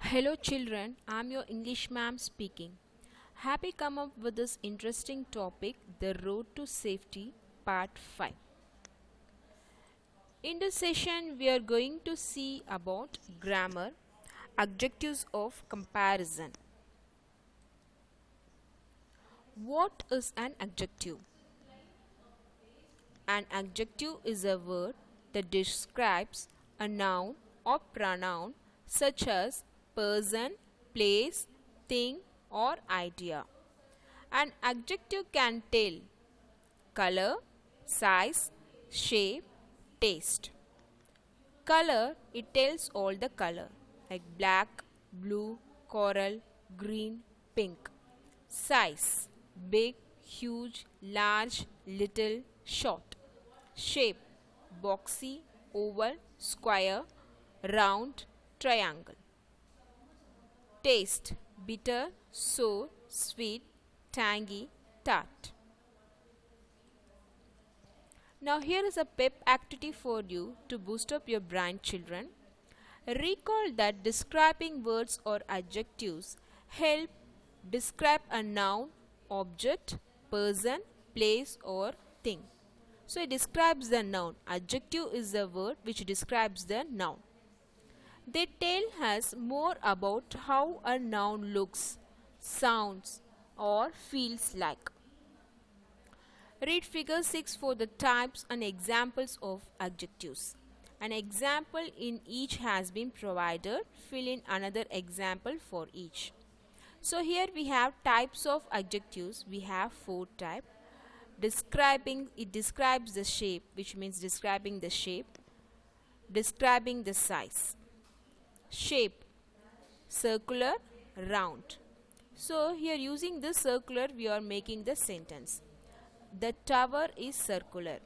Hello children, I'm your English ma'am speaking. Happy come up with this interesting topic, the road to safety, part 5. In this session we are going to see about grammar, adjectives of comparison. What is an adjective? An adjective is a word that describes a noun or pronoun such as person, place, thing or idea. An adjective can tell color, size, shape, taste. Color, it tells all the color like black, blue, coral, green, pink. Size, big, huge, large, little, short. Shape, boxy, oval, square, round, triangle. Taste, bitter, sour, sweet, tangy, tart. Now here is a pep activity for you to boost up your brain, children. Recall that describing words or adjectives help describe a noun, object, person, place or thing. So it describes the noun. Adjective is a word which describes the noun. They tell us more about how a noun looks, sounds or feels like. Read figure 6 for the types and examples of adjectives. An example in each has been provided. Fill in another example for each. So here we have types of adjectives. We have 4 types. It describes the shape, which means describing the shape. Describing the size. Shape, circular, round. So here using this circular we are making the sentence. The tower is circular.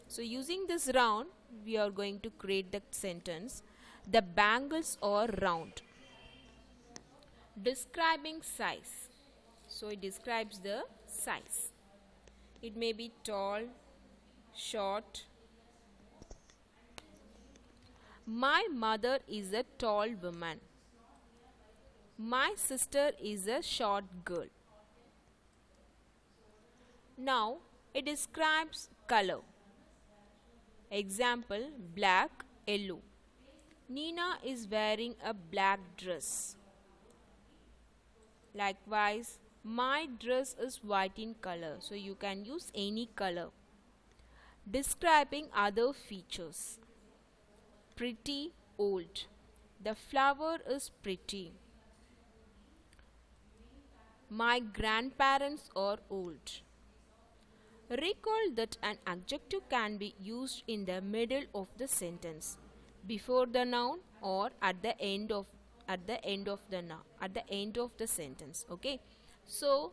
So using this round we are going to create the sentence. The bangles are round. Describing size. So it describes the size. It may be tall, short. My mother is a tall woman. My sister is a short girl. Now it describes color. Example, black, yellow. Nina is wearing a black dress. Likewise, my dress is white in color. So you can use any color. Describing other features. Pretty, old. The flower is pretty. My grandparents are old. Recall that an adjective can be used in the middle of the sentence, before the noun or at the end of the sentence. Okay, so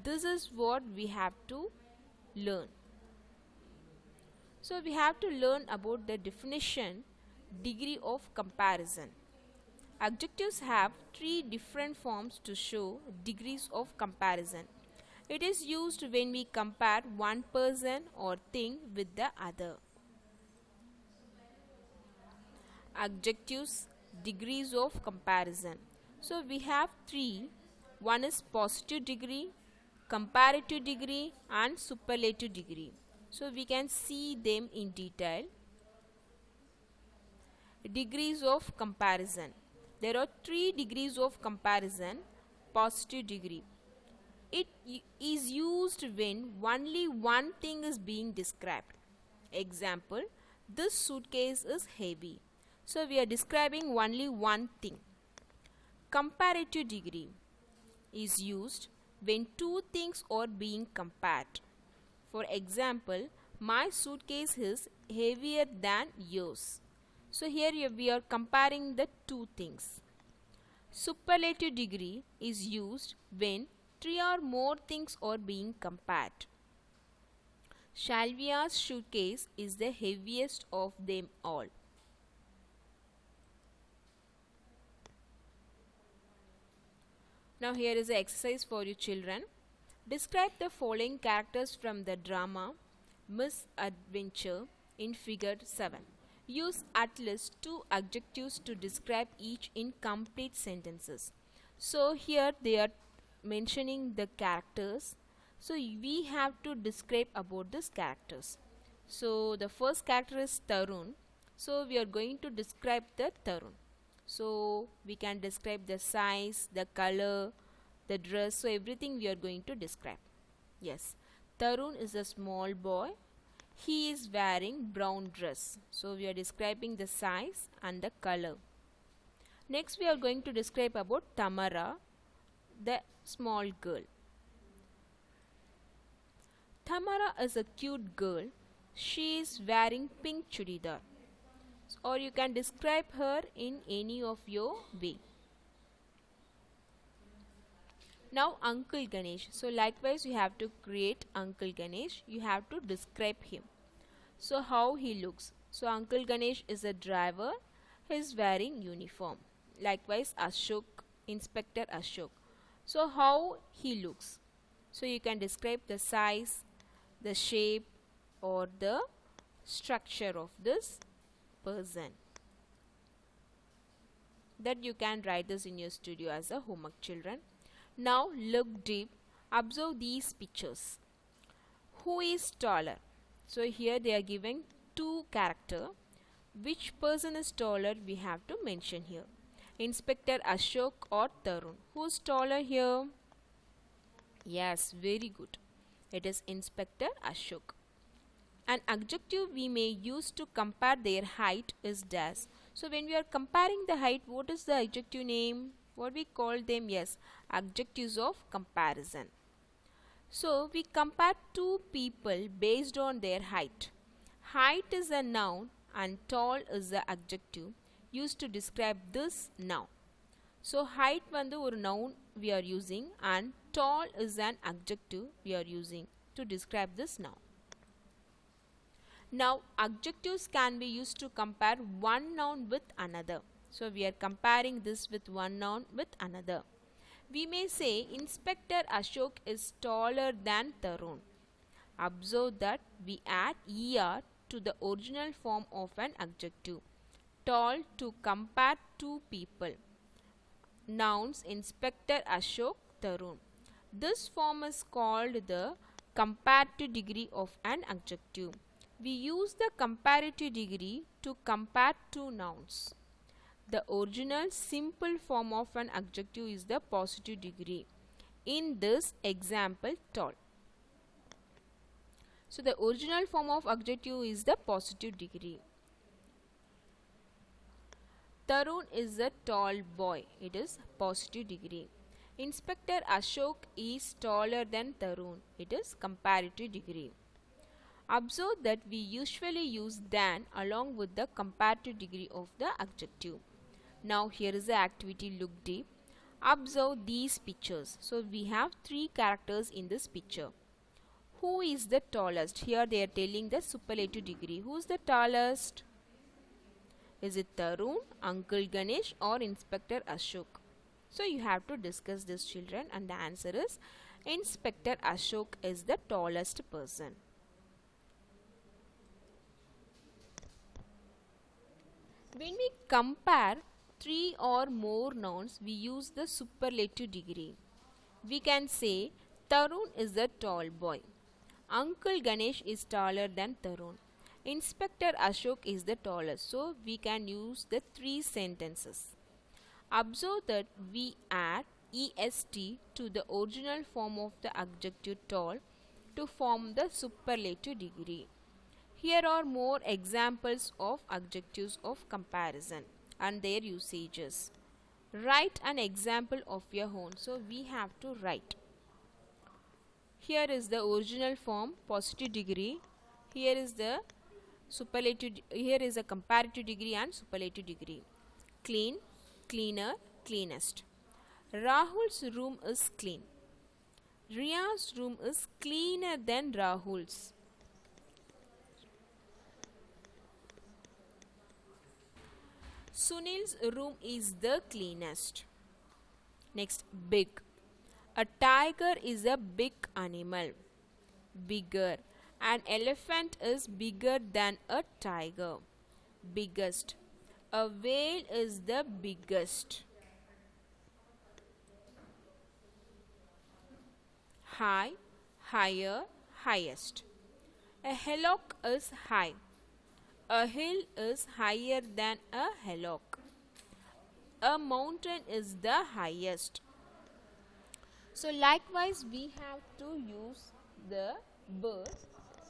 this is what we have to learn. So we have to learn about the definition, degree of comparison. Adjectives have 3 different forms to show degrees of comparison. It is used when we compare one person or thing with the other. Adjectives, degrees of comparison. So we have 3. One is positive degree, comparative degree and superlative degree. So we can see them in detail. Degrees of comparison. There are 3 degrees of comparison. Positive degree. It is used when only one thing is being described. Example, this suitcase is heavy. So we are describing only one thing. Comparative degree is used when 2 things are being compared. For example, my suitcase is heavier than yours. So here we are comparing the 2 things. Superlative degree is used when 3 or more things are being compared. Shalvia's suitcase is the heaviest of them all. Now here is an exercise for you children. Describe the following characters from the drama Miss Adventure in figure 7. Use at least two adjectives to describe each in complete sentences. So here they are mentioning the characters. So we have to describe about these characters. So the first character is Tarun. So we are going to describe the Tarun. So we can describe the size, the color, the dress. So everything we are going to describe. Yes, Tarun is a small boy. He is wearing brown dress. So we are describing the size and the color. Next we are going to describe about Tamara, the small girl. Tamara is a cute girl. She is wearing pink chudidar. Or you can describe her in any of your way. Now Uncle Ganesh. So likewise you have to create Uncle Ganesh. You have to describe him. So how he looks. So Uncle Ganesh is a driver. He is wearing uniform. Likewise Ashok, Inspector Ashok. So how he looks. So you can describe the size, the shape or the structure of this person. That you can write this in your studio as a homework, children. Now look deep. Observe these pictures. Who is taller? So here they are giving two characters. Which person is taller we have to mention here. Inspector Ashok or Tarun. Who is taller here? Yes, very good. It is Inspector Ashok. An adjective we may use to compare their height is dash. So when we are comparing the height, what is the adjective name? What we call them? Yes, adjectives of comparison. So we compare two people based on their height. Height is a noun and tall is the adjective used to describe this noun. So height vandu or noun we are using and tall is an adjective we are using to describe this noun. Now adjectives can be used to compare one noun with another. So we are comparing this with one noun with another. We may say Inspector Ashok is taller than Tarun. Observe that we add er to the original form of an adjective. Tall to compare two people. Nouns Inspector Ashok, Tarun. This form is called the comparative degree of an adjective. We use the comparative degree to compare two nouns. The original simple form of an adjective is the positive degree. In this example, tall. So the original form of adjective is the positive degree. Tarun is a tall boy. It is positive degree. Inspector Ashok is taller than Tarun. It is comparative degree. Observe that we usually use than along with the comparative degree of the adjective. Now here is the activity. Look deep. Observe these pictures. So we have three characters in this picture. Who is the tallest? Here they are telling the superlative degree. Who is the tallest? Is it Tarun, Uncle Ganesh or Inspector Ashok? So you have to discuss this, children, and the answer is Inspector Ashok is the tallest person. When we compare three or more nouns, we use the superlative degree. We can say Tarun is a tall boy. Uncle Ganesh is taller than Tarun. Inspector Ashok is the tallest. So we can use the three sentences. Observe that we add est to the original form of the adjective tall to form the superlative degree. Here are more examples of adjectives of comparison and their usages. Write an example of your own. So we have to write. Here is the original form, positive degree. Here is the superlative. Here is a comparative degree and superlative degree. Clean, cleaner, cleanest. Rahul's room is clean. Riya's room is cleaner than Rahul's. Sunil's room is the cleanest. Next, big. A tiger is a big animal. Bigger. An elephant is bigger than a tiger. biggest. A whale is the biggest. High, higher, highest. A hillock is high. A hill is higher than a hillock. A mountain is the highest. So likewise we have to use the bird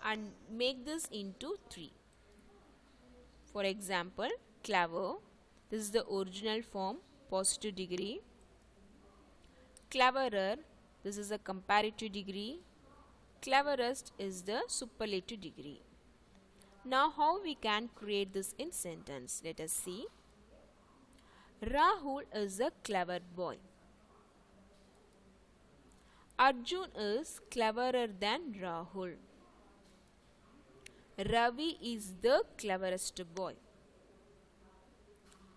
and make this into 3. For example, clever, this is the original form, positive degree. Cleverer, this is a comparative degree. Cleverest is the superlative degree. Now how we can create this in sentence? Let us see. Rahul is a clever boy. Arjun is cleverer than Rahul. Ravi is the cleverest boy.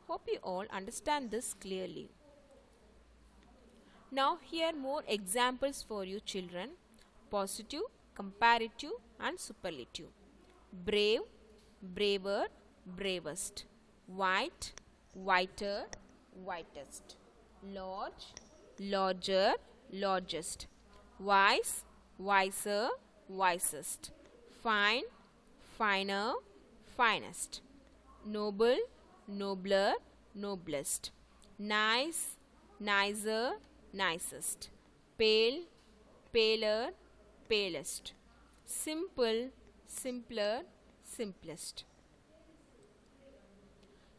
Hope you all understand this clearly. Now here more examples for you children. Positive, comparative and superlative. Brave, braver, bravest. White, whiter, whitest. Large, larger, largest. Wise, wiser, wisest. Fine, finer, finest. Noble, nobler, noblest. Nice, nicer, nicest. Pale, paler, palest. Simple, simpler, simplest.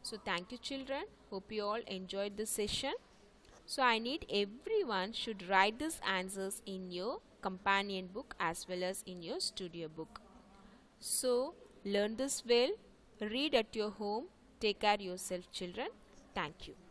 So thank you children. Hope you all enjoyed this session. So I need everyone should write these answers in your companion book as well as in your studio book. So learn this well, read at your home, take care yourself children. Thank you.